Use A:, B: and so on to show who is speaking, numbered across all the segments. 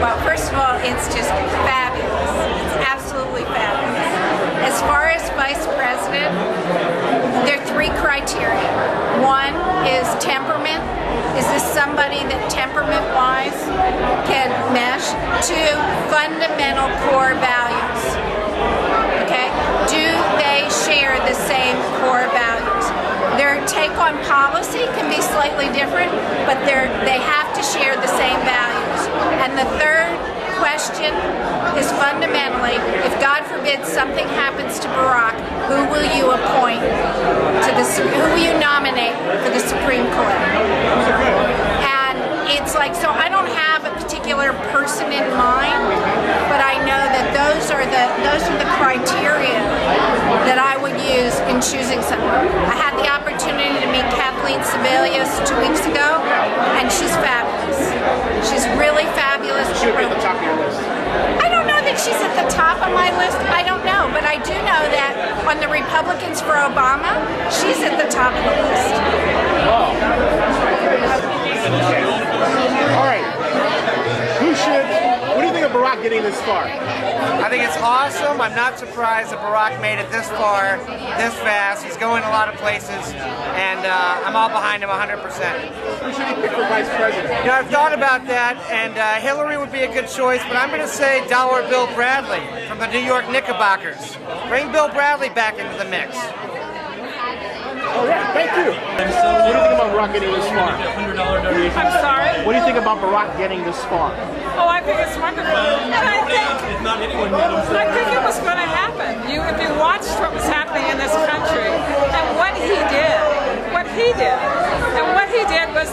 A: Well, first of all, it's just fabulous. It's absolutely fabulous. As far as vice president, there are three criteria. One is temperament. Is this somebody that temperament-wise can mesh? Two, fundamental core values. Okay? Do they share the same core values? Their take on policy can be slightly different, but they have to share the same values. And the third question is fundamentally, if God forbid something happens to Barack, who will you appoint to who will you nominate for the Supreme Court? And it's like, so I don't have a particular person in mind, but I know that those are the criteria that I would use in choosing someone. I had the opportunity to meet Kathleen Sebelius 2 weeks ago, and she's fabulous. She's really fabulous.
B: She'll be at the top of your list.
A: I don't know that she's at the top of my list. I don't know, but I do know that on the Republicans for Obama, she's at the top of the list.
B: Oh. All right. What do you think of Barack getting this far?
C: I think it's awesome. I'm not surprised that Barack made it this far, this fast. He's going a lot of places, and I'm all behind him 100%.
B: Who should he pick for vice president?
C: You know, I've thought about that, and Hillary would be a good choice, but I'm going to say Dollar Bill Bradley from the New York Knickerbockers. Bring Bill Bradley back into the mix.
B: All right, thank you. What do you think about Barack getting this far?
D: I'm sorry?
B: What do you think about Barack getting this far?
D: Oh, I think it's wonderful. And I think it was going to happen. If you watched what was happening in this country and what he did, was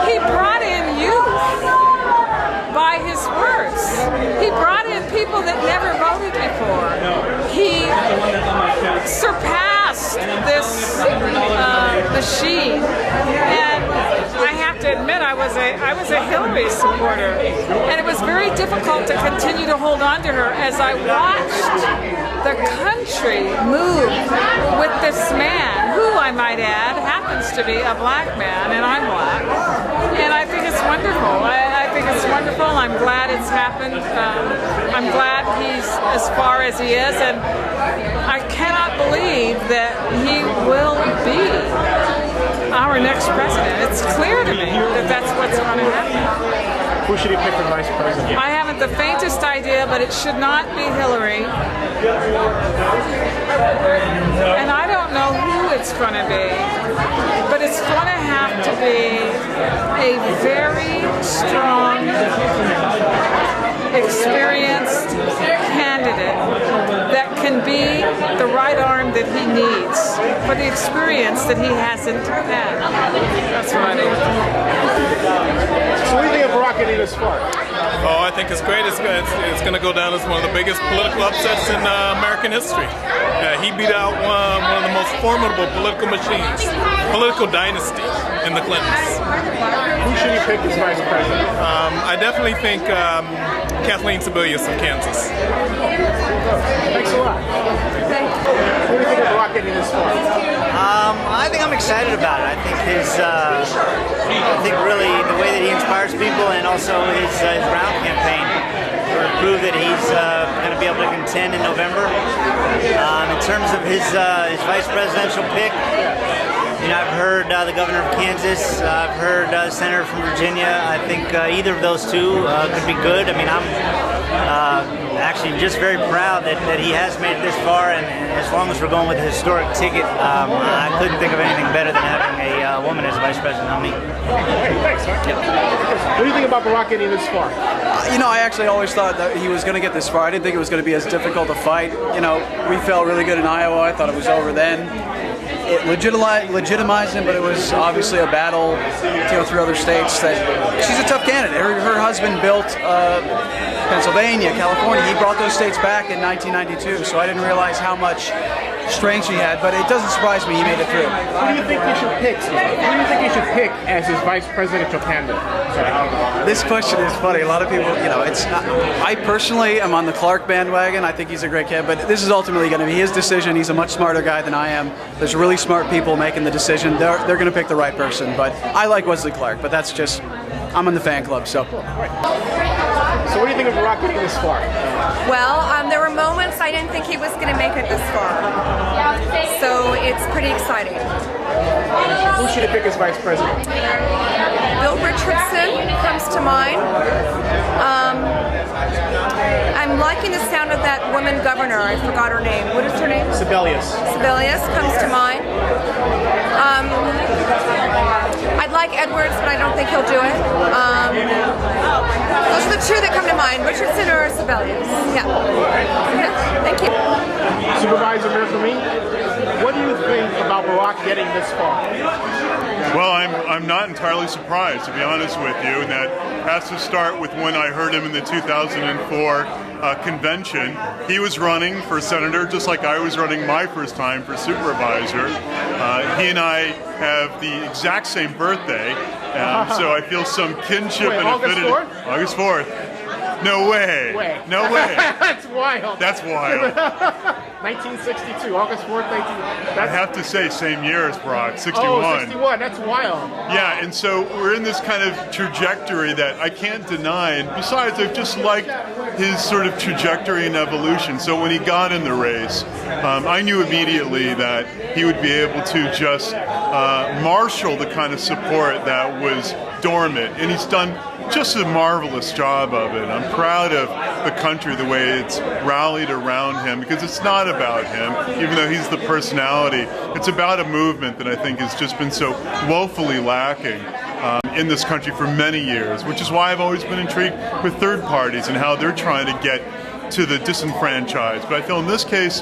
D: he brought in youth by his words. He brought in people that never voted before. He surpassed this machine, and I have to admit I was a Hillary supporter, and it was very difficult to continue to hold on to her as I watched the country move with this man, who I might add happens to be a black man, and I'm black, and I think it's wonderful. I think it's wonderful. I'm glad it's happened. I'm glad he's as far as he is, and I cannot believe that he will be our next president. It's clear to me that that's what's going to happen.
B: Who should he pick for vice president?
D: I haven't the faintest idea, but it should not be Hillary. And I don't know who it's going to be, but it's going to have to be a very strong, experienced candidate that can be the right arm that he needs for the experience that he hasn't had. That's what I think.
B: So what do you think of Barack getting this far?
E: Oh, I think it's great. It's going to go down as one of the biggest political upsets in American history. He beat out one of the most formidable political machines, political dynasty in the Clintons.
B: Who should he pick as vice president?
E: I definitely think Kathleen Sebelius of Kansas.
B: Thanks a lot. What do you think of Barack getting this far?
F: I think I'm excited about it. I think really the way that he inspires people, and also his round campaign prove that he's going to be able to contend in November. In terms of his vice presidential pick, you know, I've heard the governor of Kansas, I've heard Senator from Virginia. I think either of those two could be good. I mean, I'm actually just very proud that he has made it this far, and as long as we're going with a historic ticket, I couldn't think of anything better than having a woman as vice president, not me.
B: Hey, thanks, man. What do you think about Barack getting this far?
G: You know, I actually always thought that he was going to get this far. I didn't think it was going to be as difficult to fight. You know, we felt really good in Iowa. I thought it was over then. It legitimized him, but it was obviously a battle, you know, through other states. That she's a tough candidate. Her husband built Pennsylvania, California. He brought those states back in 1992, so I didn't realize how much strength she had, but it doesn't surprise me he made it through.
B: Who do you think he should pick? Who do you think he should pick as his vice presidential candidate?
G: This question is funny. A lot of people, you know, it's not, I personally am on the Clark bandwagon. I think he's a great candidate, but this is ultimately going to be his decision. He's a much smarter guy than I am. There's really smart people making the decision. They're going to pick the right person, but I like Wesley Clark, but that's just I'm in the fan club. So.
B: So what do you think of Barack getting this far?
H: Well, there were moments I didn't think he was going to make it this far. So it's pretty exciting.
B: Who should he pick as vice president?
H: Bill Richardson comes to mind. I'm liking the sound of that woman governor. I forgot her name. What is her name?
B: Sebelius.
H: Sebelius comes to mind. I'd like Edwards, but I don't think he'll do it. Those are the two that come to mind, Richardson or Sebelius. Yeah. Thank you.
B: Supervisor Mirkarimi, what do you think about Barack getting this far?
I: Well, I'm not entirely surprised, to be honest with you, and that has to start with when I heard him in the 2004 convention. He was running for senator just like I was running my first time for supervisor. He and I have the exact same birthday, so I feel some kinship and affinity.
B: August 4th?
I: August 4th. No way. No way.
B: That's wild.
I: That's wild.
B: 1962, August 4th,
I: I have to say, same year as Barack, 61.
B: Oh, 61, that's wild.
I: Yeah, and so we're in this kind of trajectory that I can't deny, and besides, I've just liked his sort of trajectory and evolution. So when he got in the race, I knew immediately that he would be able to just marshal the kind of support that was dormant, and he's done just a marvelous job of it. I'm proud of the country, the way it's rallied around him, because it's not about him, even though he's the personality. It's about a movement that I think has just been so woefully lacking in this country for many years, which is why I've always been intrigued with third parties and how they're trying to get to the disenfranchised. But I feel in this case,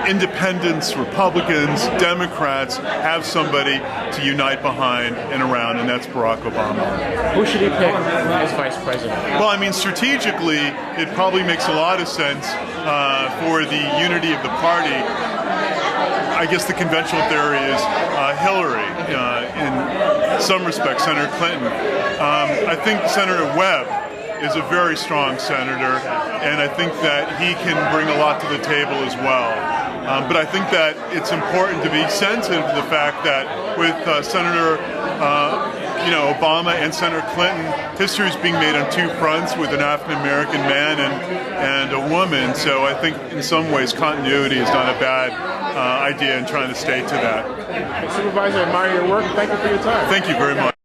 I: independents, Republicans, Democrats have somebody to unite behind and around, and that's Barack Obama.
B: Who should he pick as vice president?
I: Well, I mean, strategically, it probably makes a lot of sense for the unity of the party. I guess the conventional theory is Hillary. In some respects, Senator Clinton. I think Senator Webb is a very strong senator, and I think that he can bring a lot to the table as well. But I think that it's important to be sensitive to the fact that with Senator Obama and Senator Clinton, history is being made on two fronts with an African-American man and a woman. So I think in some ways continuity is not a bad idea in trying to stay to that.
B: Supervisor, I admire your work. Thank you for your time.
I: Thank you very much.